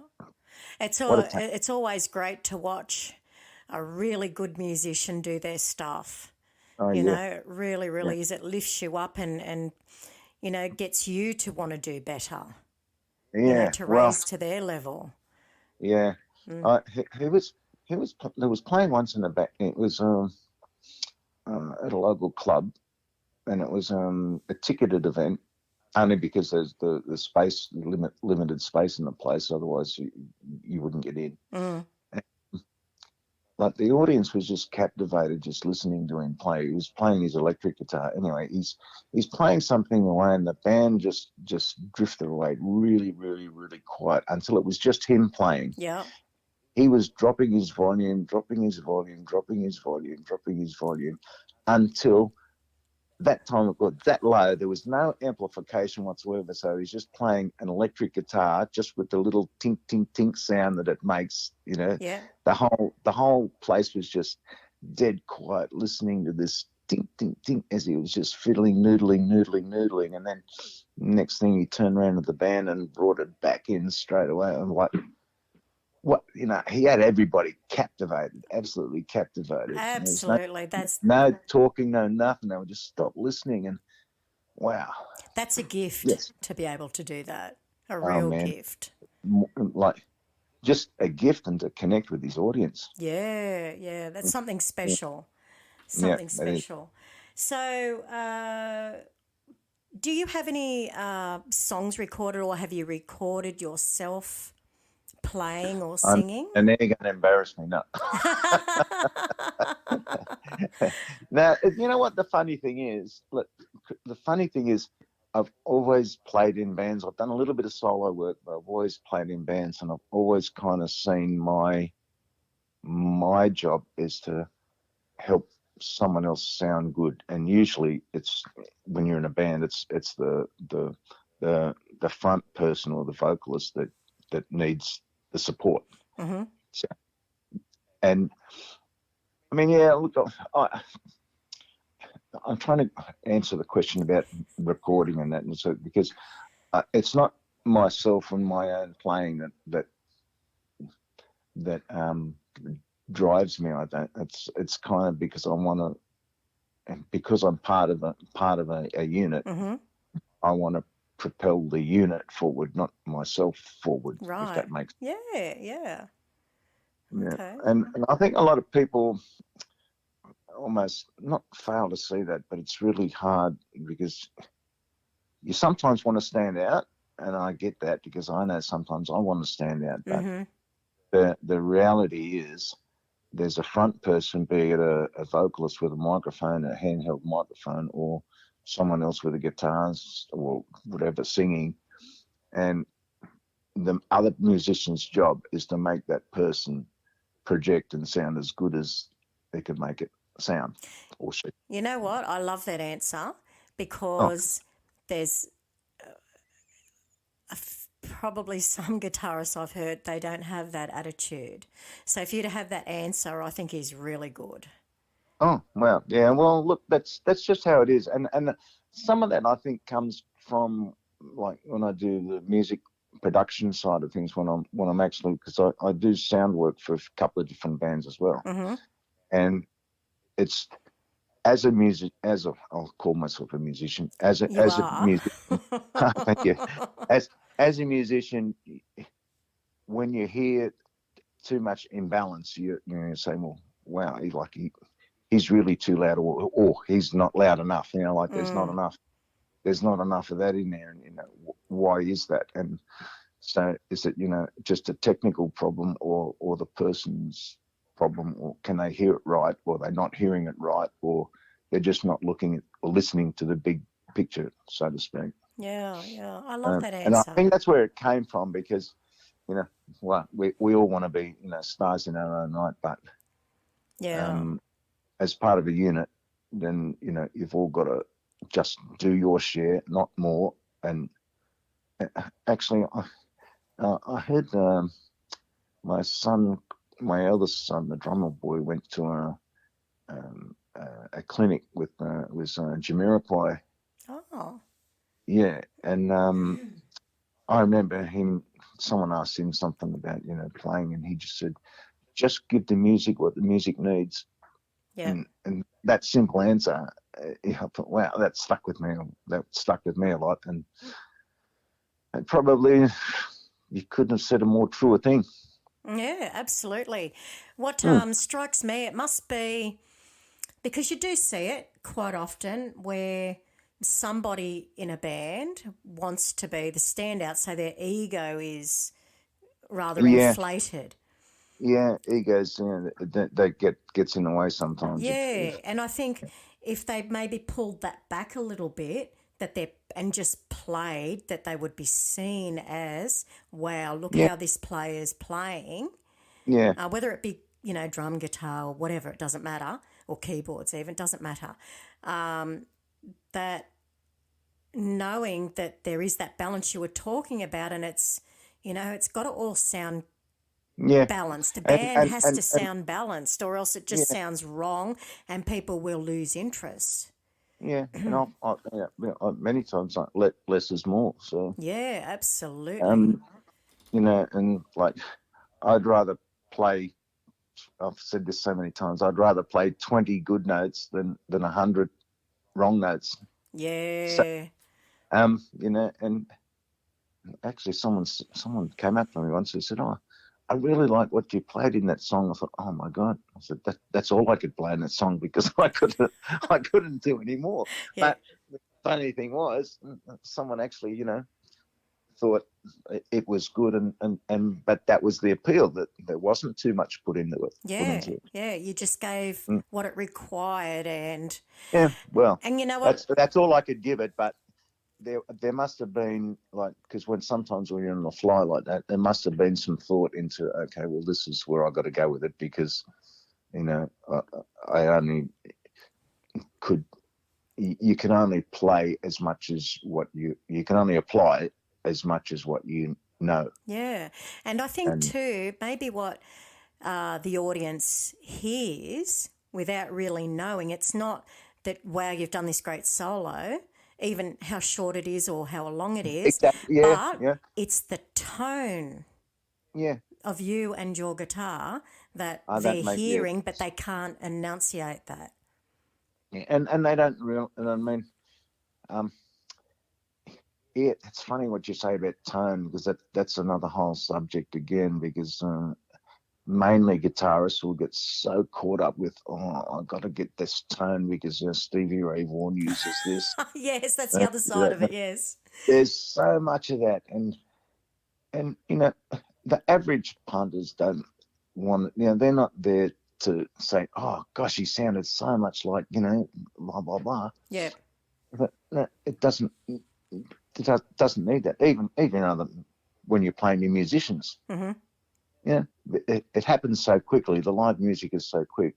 it's always great to watch a really good musician do their stuff. It really, really is. It lifts you up and gets you to want to do better. Yeah, to raise to their level. Yeah, he was playing once in the back. It was at a local club, and it was a ticketed event, only because there's the space limited space in the place. Otherwise, you wouldn't get in. But the audience was just captivated, just listening to him play. He was playing his electric guitar. Anyway, he's playing something away, and the band just drifted away really, really, really quiet until it was just him playing. Yeah. He was dropping his volume, dropping his volume, dropping his volume, dropping his volume, until that time it got that low. There was no amplification whatsoever. So he's just playing an electric guitar, just with the little tink, tink, tink sound that it makes. Yeah. The whole place was just dead quiet, listening to this tink, tink, tink as he was just fiddling, noodling, and then next thing he turned around to the band and brought it back in straight away. I'm like, what, he had everybody captivated, absolutely captivated. Absolutely. That's no talking, no nothing. They would just stop listening, and wow. That's a gift to be able to do that. A real gift. Like just a gift, and to connect with his audience. Yeah. That's something special. Something special. So, do you have any songs recorded, or have you recorded yourself playing or singing? And then you're going to embarrass me. No. Now, you know what the funny thing is? Look, the funny thing is I've always played in bands. I've done a little bit of solo work, but I've always played in bands, and I've always kind of seen my job is to help someone else sound good. And usually it's when you're in a band, it's the front person or the vocalist that needs the support. Mm-hmm. So, and I mean, look, I'm trying to answer the question about recording and that, and so because it's not myself and my own playing that drives me. I don't. It's kind of because I want to, and because I'm part of a unit. Mm-hmm. I want to propel the unit forward, not myself forward. Right. If that makes sense. Yeah. Okay. And I think a lot of people almost not fail to see that, but it's really hard because you sometimes want to stand out, and I get that because I know sometimes I want to stand out, but the reality is there's a front person, be it a vocalist with a microphone, a handheld microphone, or someone else with a guitar or whatever singing, and the other musician's job is to make that person project and sound as good as they could make it sound, or she. You know what? I love that answer because there's probably some guitarists I've heard, they don't have that attitude. So for you to have that answer, I think is really good. Oh, well, yeah. Well, look, that's just how it is. And some of that I think comes from, like, when I do the music production side of things, when I'm actually, because I do sound work for a couple of different bands as well. Mm-hmm. And it's I'll call myself a musician. As a musician, thank you. As a musician, when you hear too much imbalance, you say, well, wow, he's really too loud, or he's not loud enough. Like there's not enough. There's not enough of that in there, and why is that? And so is it just a technical problem, or the person's problem, or can they hear it right, or they're not hearing it right, or they're just not looking at or listening to the big picture, so to speak. Yeah, I love that answer. And I think that's where it came from, because well, we all want to be stars in our own right, but as part of a unit, then you've all got to just do your share, not more. And actually, I heard my eldest son, the drummer boy, went to a clinic with Jamiroquai. Oh. Yeah, and I remember someone asked him something about playing, and he just said, just give the music what the music needs. Yeah. And that simple answer, I thought, wow, that stuck with me. That stuck with me a lot, and probably you couldn't have said a more truer thing. Yeah, absolutely. What strikes me, it must be, because you do see it quite often, where somebody in a band wants to be the standout, so their ego is rather inflated. Yeah, egos, that gets in the way sometimes. Yeah, and I think if they maybe pulled that back a little bit, and just played, that they would be seen as, wow, look how this player's playing. Yeah. Whether it be, drum, guitar, or whatever, it doesn't matter, or keyboards even, it doesn't matter. That knowing that there is that balance you were talking about, and it's, it's got to all sound balanced. A band has to sound balanced, or else it just sounds wrong and people will lose interest. Yeah, and I many times less is more. So yeah, absolutely. And like I'd rather play. I've said this so many times. I'd rather play 20 good notes than 100 wrong notes. Yeah. So, and actually, someone came up to me once and said, "Oh, I really like what you played in that song." I thought, "Oh my God!" I said, "That's all I could play in that song, because I couldn't do any more." Yeah. But the funny thing was, someone actually, thought it was good, and but that was the appeal, that there wasn't too much put into it. Yeah. You just gave what it required, and well, and you know what? That's all I could give it, but. There must have been, because sometimes when you're on the fly like that, there must have been some thought into, okay, well, this is where I got to go with it, because, I only could, you can only play as much as what you can only apply as much as what you know. Yeah, and I think too, maybe what the audience hears without really knowing, it's not that, wow, you've done this great solo, even how short it is or how long it is, exactly. but it's the tone yeah. of you and your guitar that they're hearing, but they can't enunciate that. Yeah, and they don't real. And I mean, it's funny what you say about tone, because that's another whole subject again, because mainly guitarists will get so caught up with, I've got to get this tone because Stevie Ray Vaughan uses this. Yes, that's the other side of it, yes. There's so much of that. And the average punters don't want, they're not there to say, oh, gosh, he sounded so much like, blah, blah, blah. Yeah. But no, it doesn't need that. Even when you're playing your musicians. Mm-hmm. Yeah, it happens so quickly. The live music is so quick.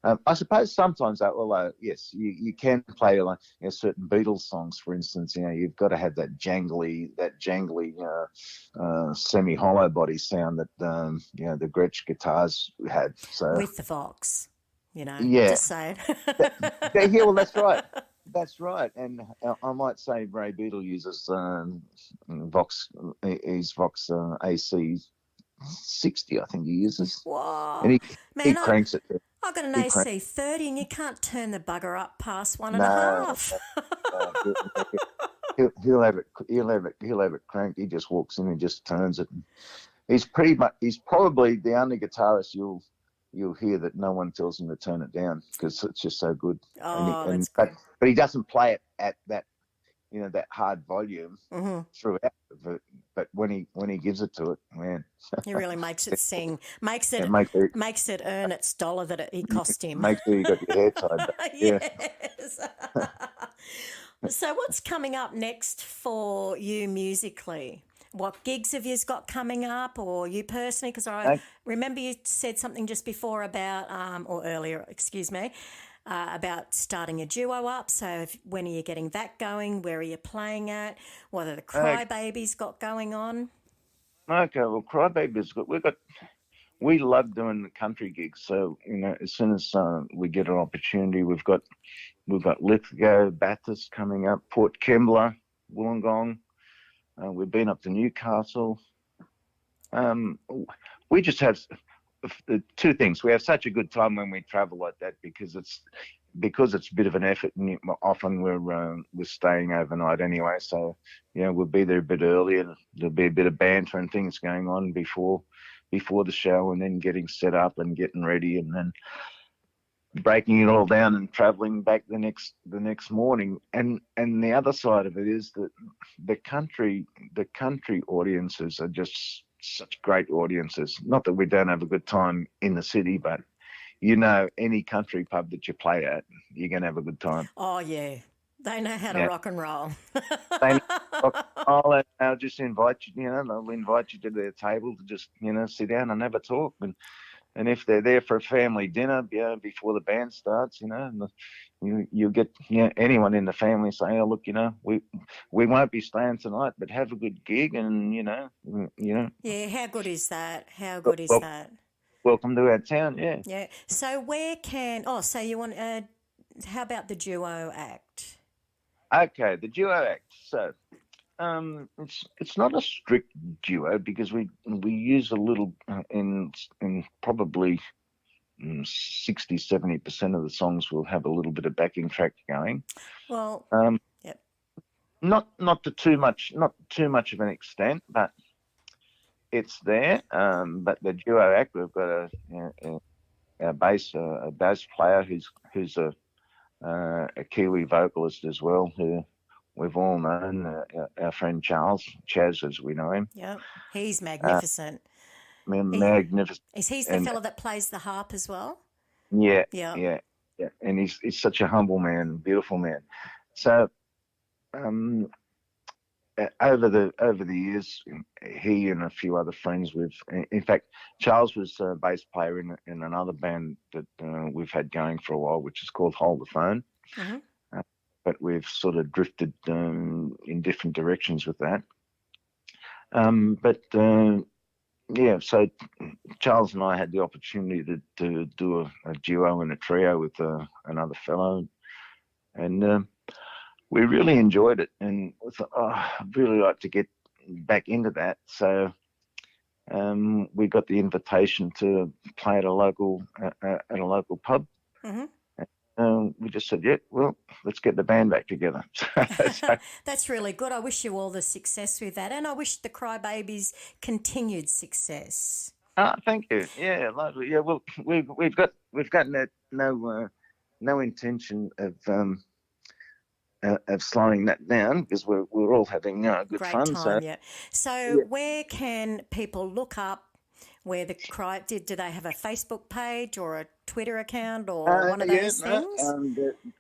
I suppose sometimes, although yes, you can play like certain Beatles songs, for instance. You've got to have that jangly, semi-hollow body sound that the Gretsch guitars had. So with the Vox, just saying. Yeah, well, that's right. That's right, and I might say Ray Beatle uses Vox, his Vox AC 60, I think he uses. Wow. And he cranks it. I've got an AC 30 and you can't turn the bugger up past 1.5. He'll have it cranked. He just walks in and just turns it. He's probably the only guitarist you'll hear that no one tells him to turn it down because it's just so good. Oh, that's good. But he doesn't play it at that that hard volume throughout. But when he gives it to it, man, he really makes it sing, makes it earn its dollar that it cost him. Make sure you got your hair tied back. Yes. So what's coming up next for you musically? What gigs have you got coming up, or you personally? Because I remember you said something just before about, or earlier, excuse me, about starting a duo up. So when are you getting that going? Where are you playing at? What are the Crybabies got going on? Okay, well, Crybabies, we love doing the country gigs. So as soon as we get an opportunity, we've got Lithgow, Bathurst coming up, Port Kembla, Wollongong. We've been up to Newcastle. We just have two things. We have such a good time when we travel like that because it's a bit of an effort, and often we're staying overnight anyway. So we'll be there a bit earlier. There'll be a bit of banter and things going on before the show, and then getting set up and getting ready, and then breaking it all down and traveling back the next morning. And the other side of it is that the country audiences are just such great audiences. Not that we don't have a good time in the city, but any country pub that you play at, you're going to have a good time. Oh, yeah. They know how to rock and roll. They know rock and roll, and they'll just invite you, they'll invite you to their table to just, sit down and have a talk. And if they're there for a family dinner, before the band starts, and you'll get anyone in the family saying, "Oh, look, we won't be staying tonight, but have a good gig," and Yeah, how good is that? How good is that? Welcome to our town, yeah. Yeah. So so you want? How about the duo act? Okay, the duo act. So, it's not a strict duo because we use a little in probably 60-70% of the songs will have a little bit of backing track going. Well, yep. Not to too much of an extent, but it's there. But the duo act, we've got a bass player who's a Kiwi vocalist as well, who we've all known, our friend Chaz, as we know him. Yeah, he's magnificent. Magnificent. Is he the fella that plays the harp as well? Yeah. And he's such a humble man, beautiful man. So, over the years, he and a few other friends, in fact, Charles was a bass player in another band that we've had going for a while, which is called Hold the Phone. Mm-hmm. But we've sort of drifted in different directions with that. So Charles and I had the opportunity to do a duo and a trio with another fellow, and we really enjoyed it, and we thought, I'd really like to get back into that. So we got the invitation to play at a local pub. Mm-hmm. We just said, yeah, well, let's get the band back together. That's really good. I wish you all the success with that, and I wish the Crybabies continued success. Thank you. Yeah, lovely. Yeah, well, we've got no intention of slowing that down because we're all having good Great fun. Time, So where can people look up where the do they have a Facebook page or a Twitter account or one of those things?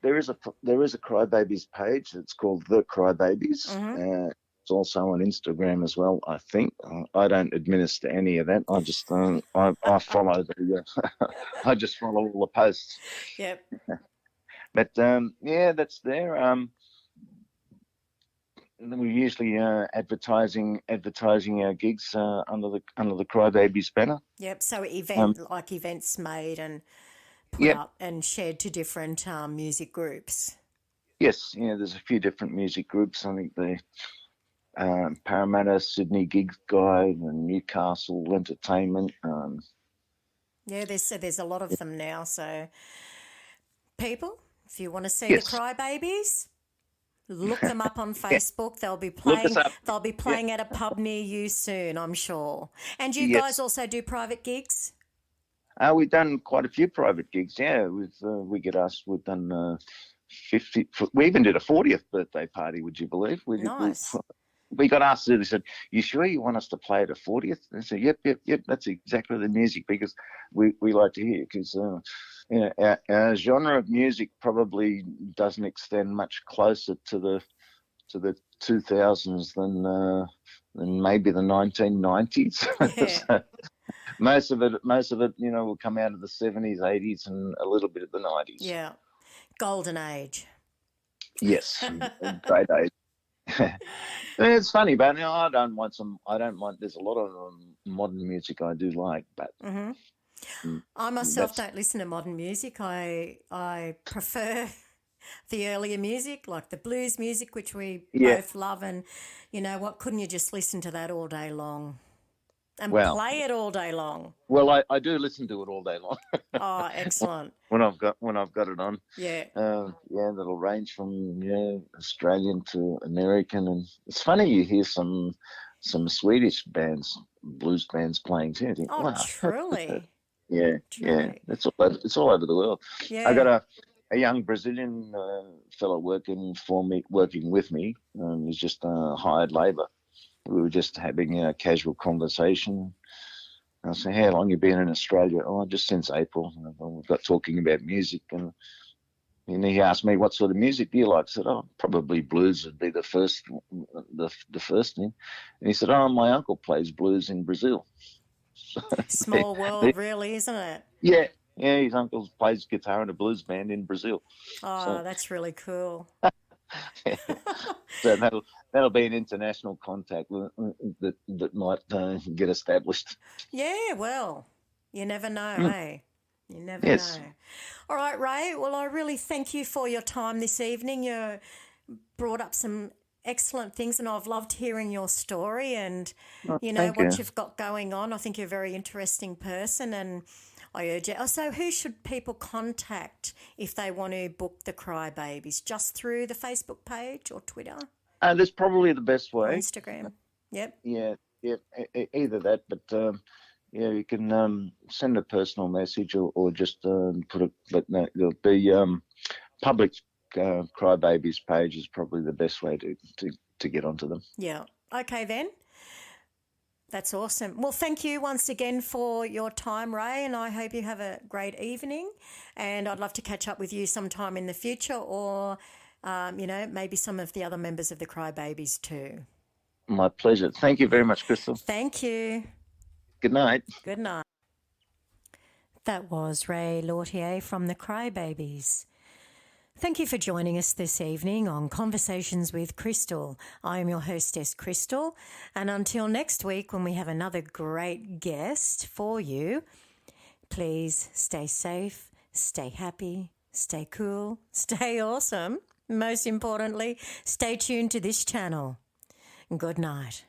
There is a Crybabies page. It's called The Crybabies. Mm-hmm. It's also on Instagram as well, I think. I don't administer any of that. I just I follow I just follow all the posts. Yep. But that's there. We're usually advertising our gigs under the Crybabies banner. Yep. So events made and put up and shared to different music groups. Yes. Yeah. There's a few different music groups. I think the Parramatta, Sydney Gig Guide, and Newcastle Entertainment. There's a lot of them now. So people, if you want to see the Crybabies, Look them up on Yeah. Facebook. They'll be Look us playing. up. They'll be Yeah. playing at a pub near you soon, I'm sure. And you Yes. guys also do private gigs? We've done quite a few private gigs. Yeah, we get asked. We've done 50. We even did a 40th birthday party. Would you believe? Nice. We got asked. They said, "You sure you want us to play at a 40th?" And I said, "Yep. That's exactly the music because we like to hear because our genre of music probably doesn't extend much closer to the 2000s than maybe the 1990s. Yeah. So most of it, will come out of the 70s, 80s, and a little bit of the 90s. Yeah. Golden age. Yes, great age. It's funny, but I don't mind. There's a lot of modern music I do like, but I myself don't listen to modern music. I prefer the earlier music, like the blues music, which we both love. And you know what? Couldn't you just listen to that all day long and play it all day long? Well, I do listen to it all day long. Oh, excellent. when I've got it on. Yeah. That'll range from Australian to American, and it's funny you hear some Swedish bands, blues bands playing too. You think, Oh, wow, truly. yeah, Truly. It's all over the world. Yeah. I got a young Brazilian fellow working with me. He's just hired labour. We were just having a casual conversation. I said, "How long you been in Australia?" "Oh, just since April." And we got talking about music, and he asked me, "What sort of music do you like?" I said, "Oh, probably blues would be the first thing." And he said, "Oh, my uncle plays blues in Brazil." Small world, really, isn't it? Yeah, his uncle plays guitar in a blues band in Brazil. Oh, that's really cool. So that'll be an international contact that might get established. Yeah, well, you never know, eh? You never Yes. know. All right, Ray. Well, I really thank you for your time this evening. You brought up some excellent things, and I've loved hearing your story and, Thank what you. you've got going on. I think you're a very interesting person, and I urge you. So who should people contact if they want to book the Crybabies? Just through the Facebook page or Twitter That's probably the best or way. Instagram? Yep. Yeah, either that, but you can send a personal message or just put it. But no, the public Crybabies page is probably the best way to get onto them. Yeah. Okay, then. That's awesome. Well, thank you once again for your time, Ray, and I hope you have a great evening. And I'd love to catch up with you sometime in the future or, maybe some of the other members of the Crybabies too. My pleasure. Thank you very much, Crystal. Thank you. Good night. Good night. That was Ray Lautier from the Crybabies. Thank you for joining us this evening on Conversations with Crystal. I am your hostess, Crystal, and until next week when we have another great guest for you, please stay safe, stay happy, stay cool, stay awesome. Most importantly, stay tuned to this channel. Good night.